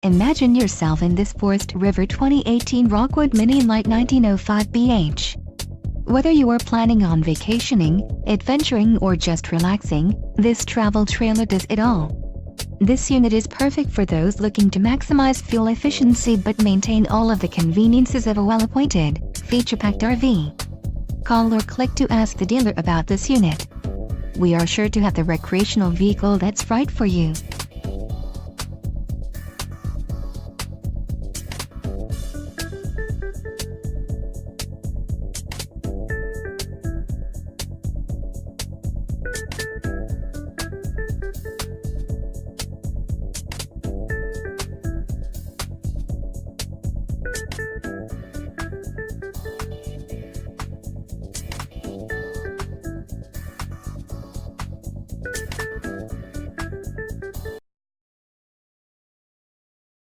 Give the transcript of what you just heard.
Imagine yourself in this Forest River 2018 Rockwood Mini Lite 1905BH. Whether you are planning on vacationing, adventuring or just relaxing, this travel trailer does it all. This unit is perfect for those looking to maximize fuel efficiency but maintain all of the conveniences of a well-appointed, feature-packed RV. Call or click to ask the dealer about this unit. We are sure to have the recreational vehicle that's right for you.